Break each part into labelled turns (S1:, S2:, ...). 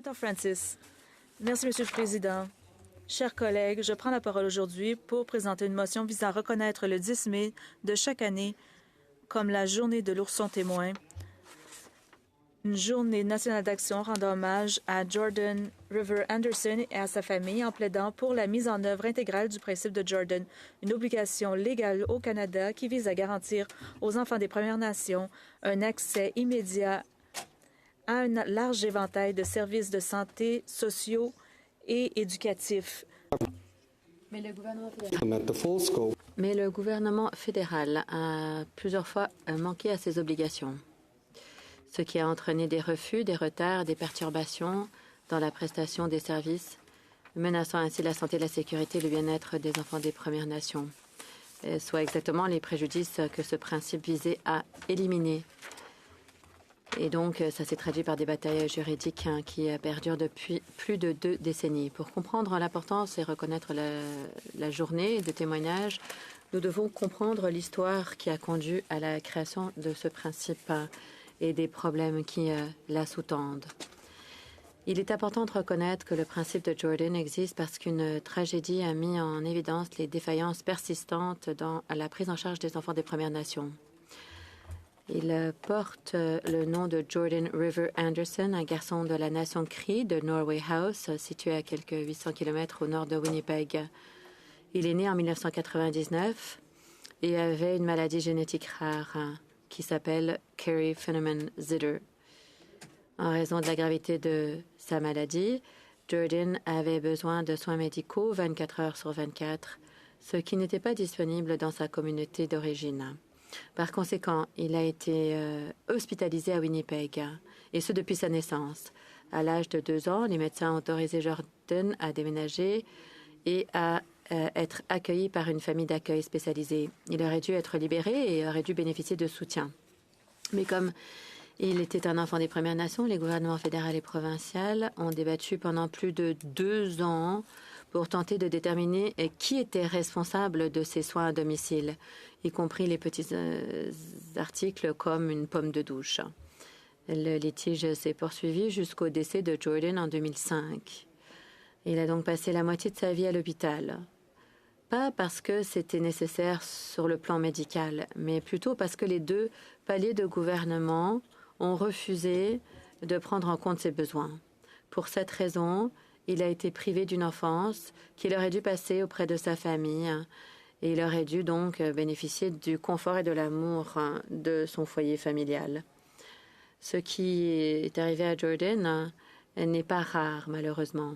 S1: Sénateur Francis. Merci, Monsieur le Président. Chers collègues, je prends la parole aujourd'hui pour présenter une motion visant à reconnaître le 10 mai de chaque année comme la journée de l'ourson témoin, une journée nationale d'action rendant hommage à Jordan River Anderson et à sa famille en plaidant pour la mise en œuvre intégrale du principe de Jordan, une obligation légale au Canada qui vise à garantir aux enfants des Premières Nations un accès immédiat à un large éventail de services de santé, sociaux et éducatifs.
S2: Mais le gouvernement fédéral a plusieurs fois manqué à ses obligations, ce qui a entraîné des refus, des retards, des perturbations dans la prestation des services, menaçant ainsi la santé, la sécurité et le bien-être des enfants des Premières Nations, soit exactement les préjudices que ce principe visait à éliminer. Et donc, ça s'est traduit par des batailles juridiques qui perdurent depuis plus de 2 décennies. Pour comprendre l'importance et reconnaître la journée de témoignage, nous devons comprendre l'histoire qui a conduit à la création de ce principe et des problèmes qui la sous-tendent. Il est important de reconnaître que le principe de Jordan existe parce qu'une tragédie a mis en évidence les défaillances persistantes dans la prise en charge des enfants des Premières Nations. Il porte le nom de Jordan River Anderson, un garçon de la nation Cree de Norway House, situé à quelques 800 km au nord de Winnipeg. Il est né en 1999 et avait une maladie génétique rare qui s'appelle Kerry Phenomen Zitter. En raison de la gravité de sa maladie, Jordan avait besoin de soins médicaux 24 heures sur 24, ce qui n'était pas disponible dans sa communauté d'origine. Par conséquent, il a été hospitalisé à Winnipeg, et ce depuis sa naissance. À l'âge de 2 ans, les médecins ont autorisé Jordan à déménager et à être accueilli par une famille d'accueil spécialisée. Il aurait dû être libéré et aurait dû bénéficier de soutien. Mais comme il était un enfant des Premières Nations, les gouvernements fédéral et provincial ont débattu pendant plus de 2 ans pour tenter de déterminer qui était responsable de ces soins à domicile, y compris les petits articles comme une pomme de douche. Le litige s'est poursuivi jusqu'au décès de Jordan en 2005. Il a donc passé la moitié de sa vie à l'hôpital. Pas parce que c'était nécessaire sur le plan médical, mais plutôt parce que les 2 paliers de gouvernement ont refusé de prendre en compte ses besoins. Pour cette raison, il a été privé d'une enfance qu'il aurait dû passer auprès de sa famille et il aurait dû donc bénéficier du confort et de l'amour de son foyer familial. Ce qui est arrivé à Jordan n'est pas rare, malheureusement.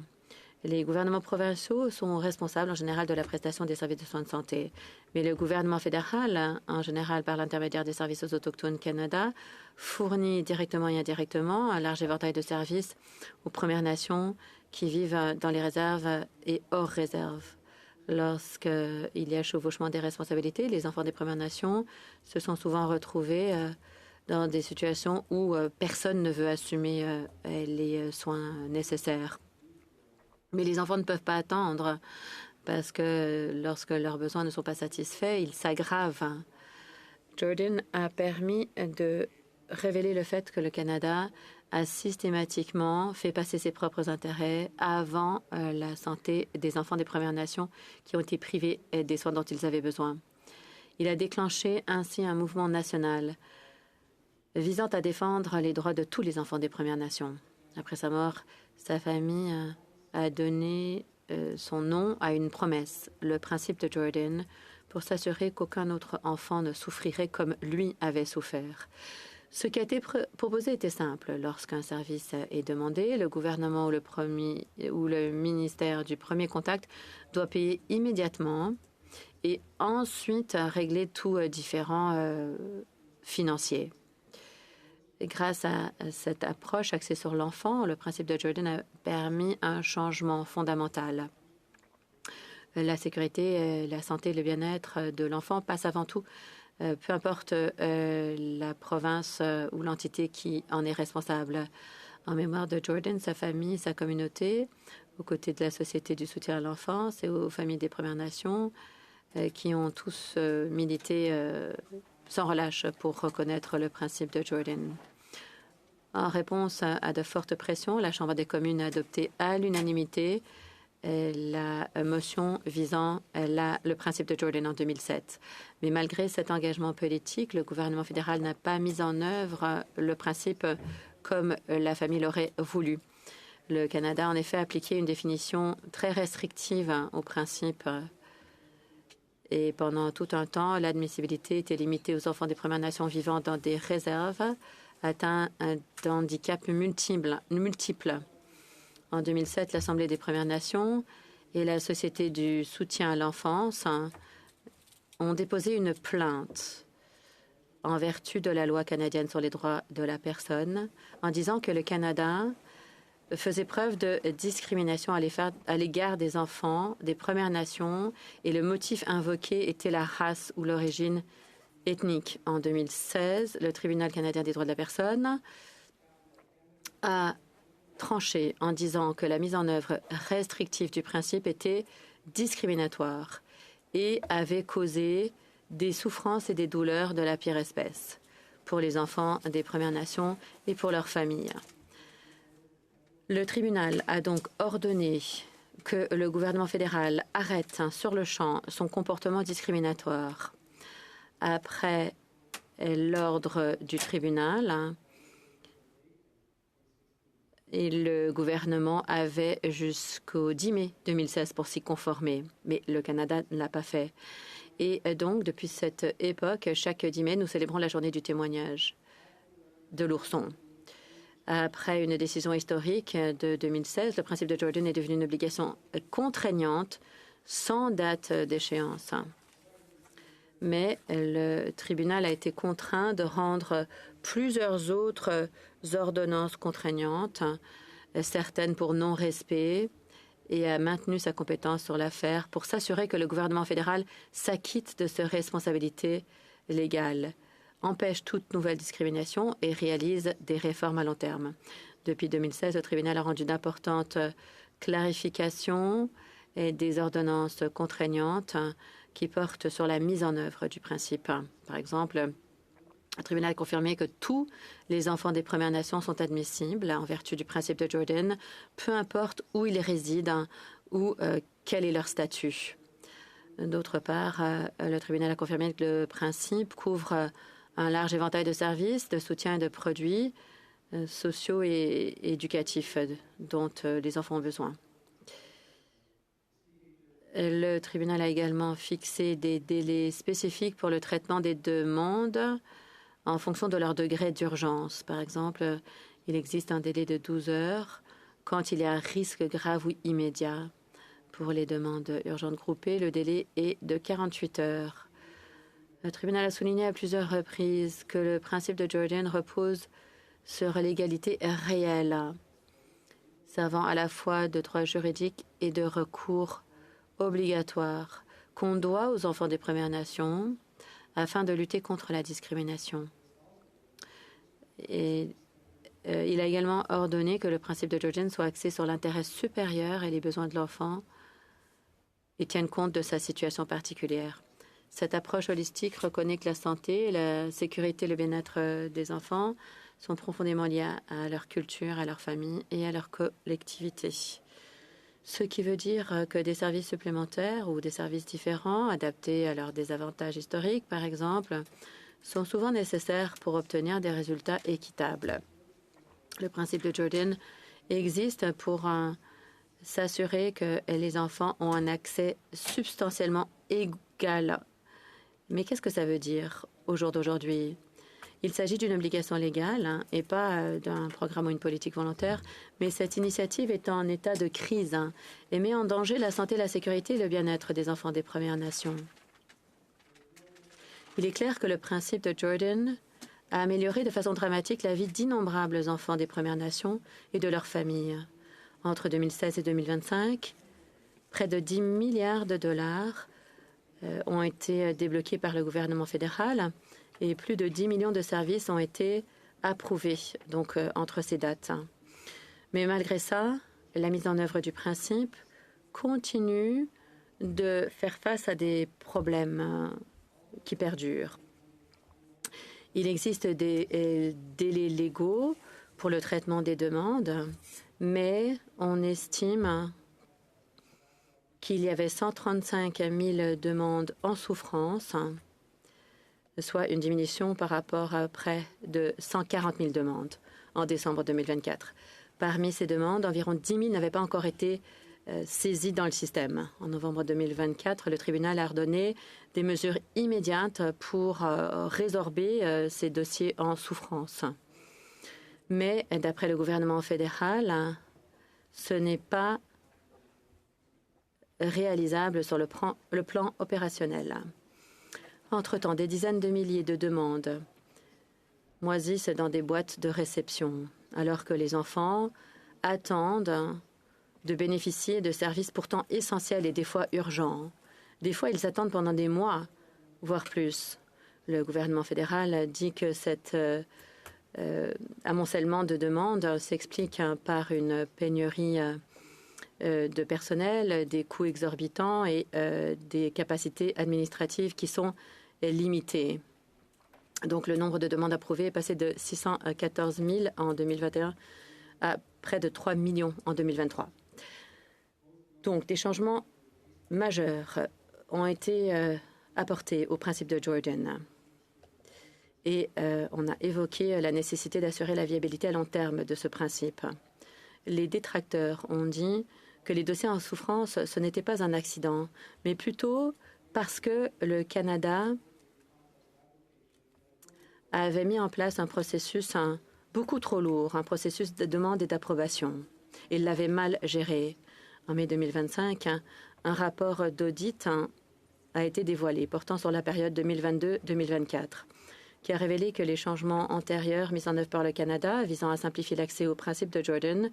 S2: Les gouvernements provinciaux sont responsables en général de la prestation des services de soins de santé, mais le gouvernement fédéral, en général par l'intermédiaire des services aux Autochtones Canada, fournit directement et indirectement un large éventail de services aux Premières Nations qui vivent dans les réserves et hors réserve. Lorsqu'il y a chevauchement des responsabilités, les enfants des Premières Nations se sont souvent retrouvés dans des situations où personne ne veut assumer les soins nécessaires. Mais les enfants ne peuvent pas attendre parce que lorsque leurs besoins ne sont pas satisfaits, ils s'aggravent. Jordan a permis de révéler le fait que le Canada a systématiquement fait passer ses propres intérêts avant la santé des enfants des Premières Nations qui ont été privés des soins dont ils avaient besoin. Il a déclenché ainsi un mouvement national visant à défendre les droits de tous les enfants des Premières Nations. Après sa mort, sa famille a donné son nom à une promesse, le principe de Jordan, pour s'assurer qu'aucun autre enfant ne souffrirait comme lui avait souffert. Ce qui a été proposé était simple. Lorsqu'un service est demandé, le gouvernement ou le ministère du premier contact doit payer immédiatement et ensuite régler tout différend financier. Et grâce à cette approche axée sur l'enfant, le principe de Jordan a permis un changement fondamental. La sécurité, la santé et le bien-être de l'enfant passent avant tout, peu importe la province ou l'entité qui en est responsable. En mémoire de Jordan, sa famille, sa communauté, aux côtés de la Société du soutien à l'enfance et aux familles des Premières Nations, qui ont tous milité sans relâche pour reconnaître le principe de Jordan. En réponse à de fortes pressions, la Chambre des communes a adopté à l'unanimité la motion visant le principe de Jordan en 2007. Mais malgré cet engagement politique, le gouvernement fédéral n'a pas mis en œuvre le principe comme la famille l'aurait voulu. Le Canada a en effet appliqué une définition très restrictive au principe et pendant tout un temps, l'admissibilité était limitée aux enfants des Premières Nations vivant dans des réserves atteints d'handicaps multiples. En 2007, l'Assemblée des Premières Nations et la Société du soutien à l'enfance ont déposé une plainte en vertu de la loi canadienne sur les droits de la personne en disant que le Canada faisait preuve de discrimination à l'égard des enfants des Premières Nations et le motif invoqué était la race ou l'origine ethnique. En 2016, le Tribunal canadien des droits de la personne a tranché en disant que la mise en œuvre restrictive du principe était discriminatoire et avait causé des souffrances et des douleurs de la pire espèce pour les enfants des Premières Nations et pour leurs familles. Le tribunal a donc ordonné que le gouvernement fédéral arrête sur le champ son comportement discriminatoire. Après l'ordre du tribunal, et le gouvernement avait jusqu'au 10 mai 2016 pour s'y conformer, mais le Canada ne l'a pas fait. Et donc, depuis cette époque, chaque 10 mai, nous célébrons la journée du témoignage de l'ourson. Après une décision historique de 2016, le principe de Jordan est devenu une obligation contraignante sans date d'échéance. Mais le tribunal a été contraint de rendre plusieurs autres ordonnances contraignantes, certaines pour non-respect, et a maintenu sa compétence sur l'affaire pour s'assurer que le gouvernement fédéral s'acquitte de ses responsabilités légales, empêche toute nouvelle discrimination et réalise des réformes à long terme. Depuis 2016, le tribunal a rendu d'importantes clarifications et des ordonnances contraignantes qui portent sur la mise en œuvre du principe. Par exemple, le tribunal a confirmé que tous les enfants des Premières Nations sont admissibles en vertu du principe de Jordan, peu importe où ils résident ou quel est leur statut. D'autre part, le tribunal a confirmé que le principe couvre un large éventail de services, de soutien et de produits sociaux et éducatifs dont les enfants ont besoin. Le tribunal a également fixé des délais spécifiques pour le traitement des demandes en fonction de leur degré d'urgence. Par exemple, il existe un délai de 12 heures quand il y a un risque grave ou immédiat. Pour les demandes urgentes groupées, le délai est de 48 heures. Le tribunal a souligné à plusieurs reprises que le principe de Jordan repose sur l'égalité réelle, servant à la fois de droit juridique et de recours obligatoire qu'on doit aux enfants des Premières Nations afin de lutter contre la discrimination. Et il a également ordonné que le principe de Jordan soit axé sur l'intérêt supérieur et les besoins de l'enfant et tienne compte de sa situation particulière. Cette approche holistique reconnaît que la santé, la sécurité et le bien-être des enfants sont profondément liés à leur culture, à leur famille et à leur collectivité. Ce qui veut dire que des services supplémentaires ou des services différents, adaptés à leurs désavantages historiques, par exemple, sont souvent nécessaires pour obtenir des résultats équitables. Le principe de Jordan existe pour s'assurer que les enfants ont un accès substantiellement égal. Mais qu'est-ce que ça veut dire au jour d'aujourd'hui? Il s'agit d'une obligation légale et pas d'un programme ou une politique volontaire, mais cette initiative est en état de crise et met en danger la santé, la sécurité et le bien-être des enfants des Premières Nations. Il est clair que le principe de Jordan a amélioré de façon dramatique la vie d'innombrables enfants des Premières Nations et de leurs familles. Entre 2016 et 2025, près de 10 milliards de dollars ont été débloqués par le gouvernement fédéral et plus de 10 millions de services ont été approuvés donc entre ces dates. Mais malgré ça, la mise en œuvre du principe continue de faire face à des problèmes qui perdurent. Il existe des délais légaux pour le traitement des demandes, mais on estime qu'il y avait 135 000 demandes en souffrance, soit une diminution par rapport à près de 140 000 demandes en décembre 2024. Parmi ces demandes, environ 10 000 n'avaient pas encore été saisies dans le système. En novembre 2024, le tribunal a ordonné des mesures immédiates pour résorber ces dossiers en souffrance. Mais d'après le gouvernement fédéral, ce n'est pas réalisable sur le plan opérationnel. Entre-temps, des dizaines de milliers de demandes moisissent dans des boîtes de réception, alors que les enfants attendent de bénéficier de services pourtant essentiels et des fois urgents. Des fois, ils attendent pendant des mois, voire plus. Le gouvernement fédéral dit que cet amoncellement de demandes s'explique par une pénurie de personnel, des coûts exorbitants et des capacités administratives qui sont limitées. Donc, le nombre de demandes approuvées est passé de 614 000 en 2021 à près de 3 millions en 2023. Donc, des changements majeurs ont été apportés au principe de Jordan. Et on a évoqué la nécessité d'assurer la viabilité à long terme de ce principe. Les détracteurs ont dit que les dossiers en souffrance, ce n'était pas un accident, mais plutôt parce que le Canada avait mis en place un processus beaucoup trop lourd, un processus de demande et d'approbation. Il l'avait mal géré. En mai 2025, un rapport d'audit a été dévoilé portant sur la période 2022-2024, qui a révélé que les changements antérieurs mis en œuvre par le Canada visant à simplifier l'accès au principe de Jordan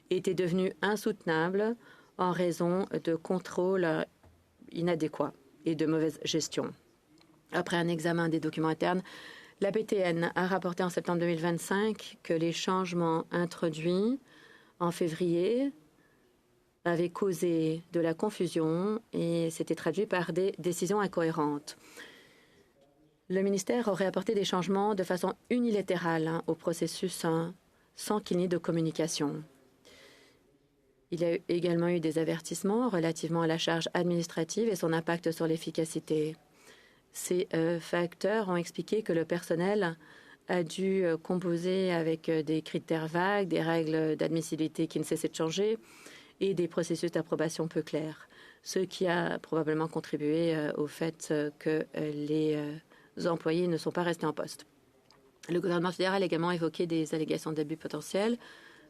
S2: étaient devenus insoutenables en raison de contrôles inadéquats et de mauvaise gestion. Après un examen des documents internes, la BTN a rapporté en septembre 2025 que les changements introduits en février avaient causé de la confusion et s'étaient traduits par des décisions incohérentes. Le ministère aurait apporté des changements de façon unilatérale au processus sans qu'il n'y ait de communication. Il y a également eu des avertissements relativement à la charge administrative et son impact sur l'efficacité. Ces facteurs ont expliqué que le personnel a dû composer avec des critères vagues, des règles d'admissibilité qui ne cessaient de changer et des processus d'approbation peu clairs, ce qui a probablement contribué au fait que les employés ne sont pas restés en poste. Le gouvernement fédéral a également évoqué des allégations d'abus potentiels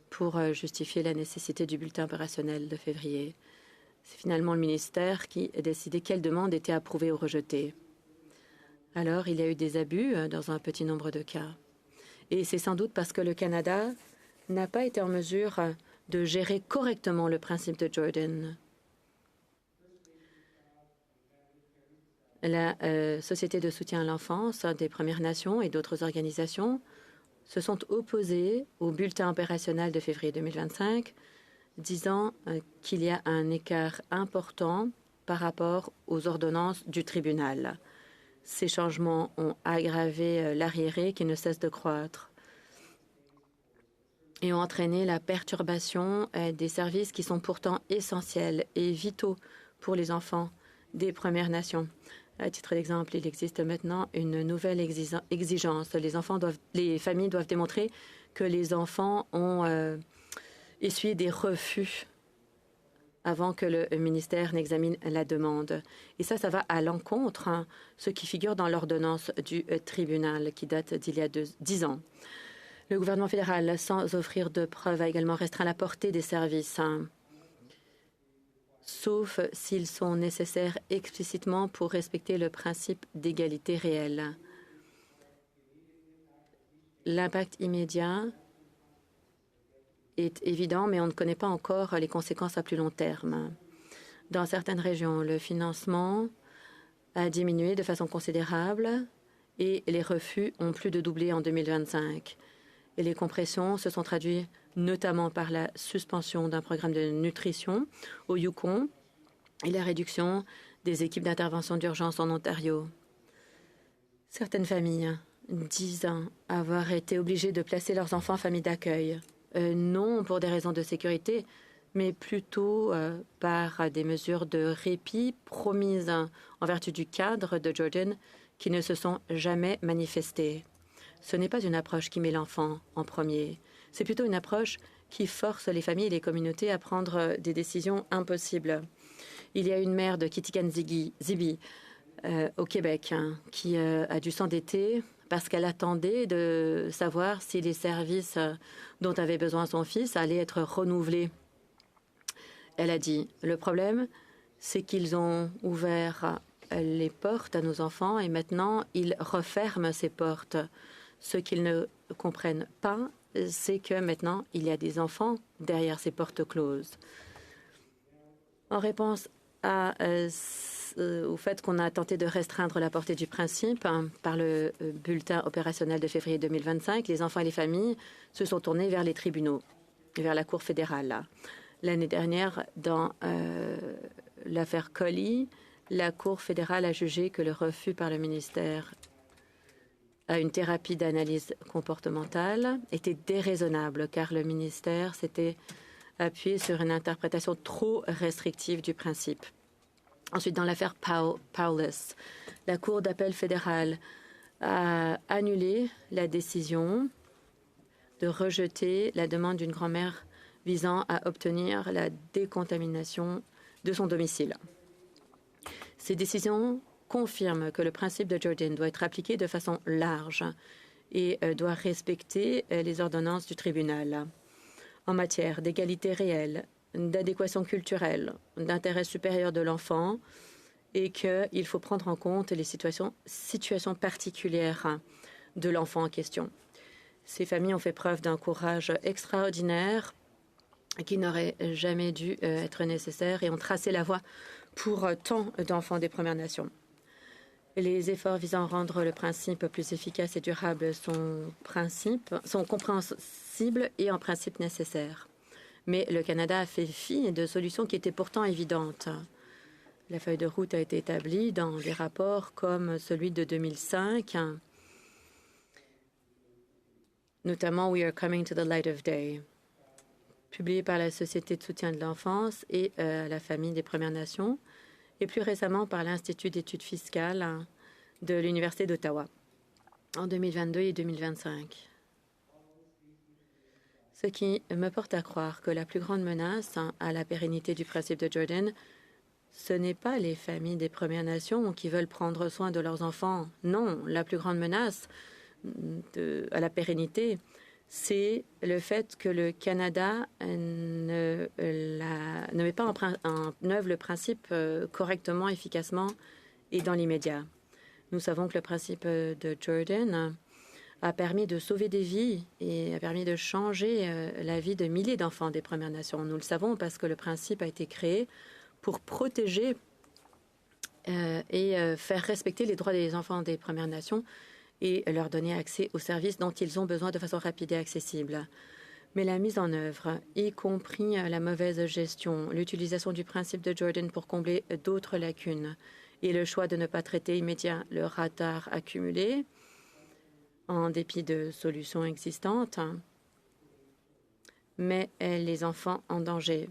S2: pour justifier la nécessité du bulletin opérationnel de février. C'est finalement le ministère qui a décidé quelles demandes étaient approuvées ou rejetées. Alors, il y a eu des abus dans un petit nombre de cas. Et c'est sans doute parce que le Canada n'a pas été en mesure de gérer correctement le principe de Jordan. La Société de soutien à l'enfance des Premières Nations et d'autres organisations se sont opposées au bulletin opérationnel de février 2025, disant qu'il y a un écart important par rapport aux ordonnances du tribunal. Ces changements ont aggravé l'arriéré qui ne cesse de croître et ont entraîné la perturbation des services qui sont pourtant essentiels et vitaux pour les enfants des Premières Nations. À titre d'exemple, il existe maintenant une nouvelle exigence. Les familles doivent démontrer que les enfants ont essuyé des refus avant que le ministère n'examine la demande. Et ça va à l'encontre, ce qui figure dans l'ordonnance du tribunal qui date d'il y a 10 ans. Le gouvernement fédéral, sans offrir de preuves, a également restreint la portée des services, sauf s'ils sont nécessaires explicitement pour respecter le principe d'égalité réelle. L'impact immédiat est évident, mais on ne connaît pas encore les conséquences à plus long terme. Dans certaines régions, le financement a diminué de façon considérable et les refus ont plus de doublé en 2025. Et les compressions se sont traduites notamment par la suspension d'un programme de nutrition au Yukon et la réduction des équipes d'intervention d'urgence en Ontario. Certaines familles disent avoir été obligés de placer leurs enfants en famille d'accueil, non pour des raisons de sécurité, mais plutôt par des mesures de répit promises en vertu du cadre de Jordan qui ne se sont jamais manifestées. Ce n'est pas une approche qui met l'enfant en premier, c'est plutôt une approche qui force les familles et les communautés à prendre des décisions impossibles. Il y a une mère de Kitigan Zibi au Québec qui a dû s'endetter parce qu'elle attendait de savoir si les services dont avait besoin son fils allaient être renouvelés. Elle a dit, le problème, c'est qu'ils ont ouvert les portes à nos enfants et maintenant ils referment ces portes. Ce qu'ils ne comprennent pas, c'est que maintenant il y a des enfants derrière ces portes closes. En réponse au fait qu'on a tenté de restreindre la portée du principe par le bulletin opérationnel de février 2025, les enfants et les familles se sont tournés vers les tribunaux, vers la Cour fédérale. L'année dernière, dans l'affaire Collie, la Cour fédérale a jugé que le refus par le ministère à une thérapie d'analyse comportementale était déraisonnable car le ministère s'était appuyé sur une interprétation trop restrictive du principe. Ensuite, dans l'affaire Paulus, la Cour d'appel fédérale a annulé la décision de rejeter la demande d'une grand-mère visant à obtenir la décontamination de son domicile. Ces décisions confirment que le principe de Jordan doit être appliqué de façon large et doit respecter les ordonnances du tribunal en matière d'égalité réelle, d'adéquation culturelle, d'intérêt supérieur de l'enfant et qu'il faut prendre en compte les situations particulières de l'enfant en question. Ces familles ont fait preuve d'un courage extraordinaire qui n'aurait jamais dû être nécessaire et ont tracé la voie pour tant d'enfants des Premières Nations. Les efforts visant à rendre le principe plus efficace et durable sont compréhensibles et en principe nécessaires. Mais le Canada a fait fi de solutions qui étaient pourtant évidentes. La feuille de route a été établie dans des rapports comme celui de 2005, notamment We Are Coming to the Light of Day, publié par la Société de soutien de l'enfance et la famille des Premières Nations, et plus récemment par l'Institut d'études fiscales de l'Université d'Ottawa en 2022 et 2025. Ce qui me porte à croire que la plus grande menace à la pérennité du principe de Jordan, ce n'est pas les familles des Premières Nations qui veulent prendre soin de leurs enfants. Non, la plus grande menace à la pérennité, c'est le fait que le Canada ne met pas en œuvre le principe correctement, efficacement et dans l'immédiat. Nous savons que le principe de Jordan a permis de sauver des vies et a permis de changer la vie de milliers d'enfants des Premières Nations. Nous le savons parce que le principe a été créé pour protéger et faire respecter les droits des enfants des Premières Nations et leur donner accès aux services dont ils ont besoin de façon rapide et accessible. Mais la mise en œuvre, y compris la mauvaise gestion, l'utilisation du principe de Jordan pour combler d'autres lacunes et le choix de ne pas traiter immédiat le retard accumulé, en dépit de solutions existantes, met les enfants en danger.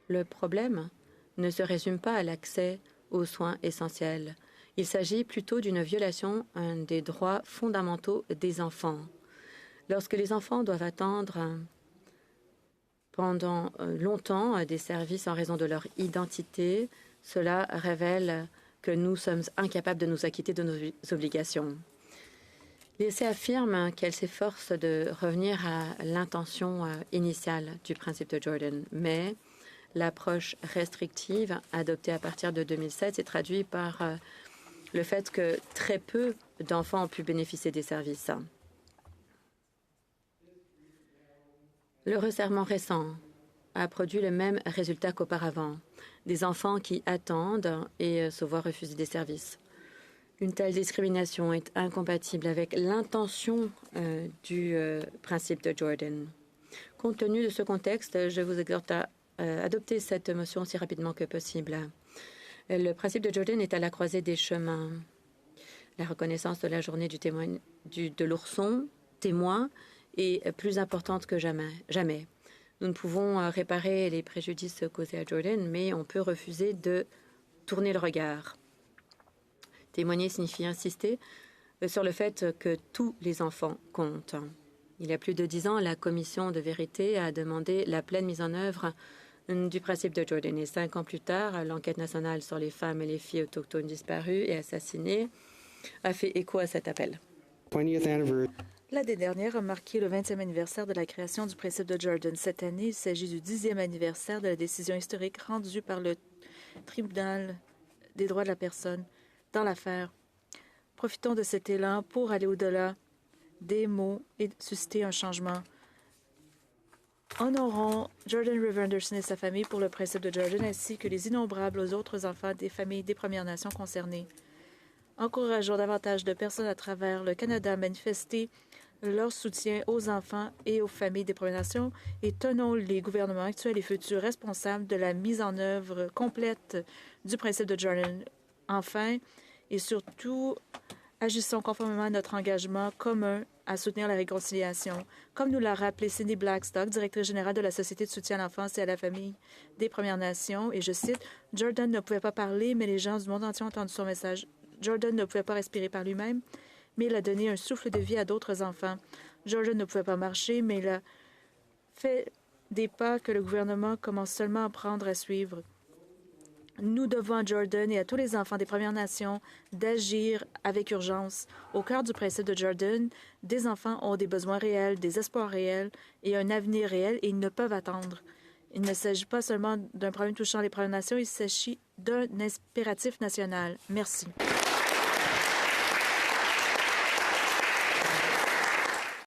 S2: Le problème ne se résume pas à l'accès aux soins essentiels. Il s'agit plutôt d'une violation des droits fondamentaux des enfants. Lorsque les enfants doivent attendre pendant longtemps des services en raison de leur identité, cela révèle que nous sommes incapables de nous acquitter de nos obligations. L'EC affirme qu'elle s'efforce de revenir à l'intention initiale du principe de Jordan, mais l'approche restrictive adoptée à partir de 2007 s'est traduite par le fait que très peu d'enfants ont pu bénéficier des services. Le resserrement récent a produit le même résultat qu'auparavant, des enfants qui attendent et se voient refuser des services. Une telle discrimination est incompatible avec l'intention du principe de Jordan. Compte tenu de ce contexte, je vous exhorte à adopter cette motion aussi rapidement que possible. Le principe de Jordan est à la croisée des chemins. La reconnaissance de la journée de l'ourson témoin est plus importante que jamais. Nous ne pouvons réparer les préjudices causés à Jordan, mais on peut refuser de tourner le regard. Témoigner signifie insister sur le fait que tous les enfants comptent. Il y a plus de 10 ans, la Commission de vérité a demandé la pleine mise en œuvre du principe de Jordan. Et 5 ans plus tard, l'enquête nationale sur les femmes et les filles autochtones disparues et assassinées a fait écho à cet appel.
S1: L'année dernière a marqué le 20e anniversaire de la création du principe de Jordan. Cette année, il s'agit du 10e anniversaire de la décision historique rendue par le Tribunal des droits de la personne dans l'affaire. Profitons de cet élan pour aller au-delà des mots et susciter un changement. Honorons Jordan River Anderson et sa famille pour le principe de Jordan, ainsi que les innombrables autres enfants des familles des Premières Nations concernées. Encourageons davantage de personnes à travers le Canada à manifester leur soutien aux enfants et aux familles des Premières Nations et tenons les gouvernements actuels et futurs responsables de la mise en œuvre complète du principe de Jordan. Enfin, et surtout, agissons conformément à notre engagement commun à soutenir la réconciliation. Comme nous l'a rappelé Cindy Blackstock, directrice générale de la Société de soutien à l'enfance et à la famille des Premières Nations, et je cite, « Jordan ne pouvait pas parler, mais les gens du monde entier ont entendu son message. Jordan ne pouvait pas respirer par lui-même, mais il a donné un souffle de vie à d'autres enfants. Jordan ne pouvait pas marcher, mais il a fait des pas que le gouvernement commence seulement à prendre à suivre. Nous devons à Jordan et à tous les enfants des Premières Nations d'agir avec urgence. Au cœur du principe de Jordan, des enfants ont des besoins réels, des espoirs réels et un avenir réel et ils ne peuvent attendre. Il ne s'agit pas seulement d'un problème touchant les Premières Nations, il s'agit d'un impératif national. Merci.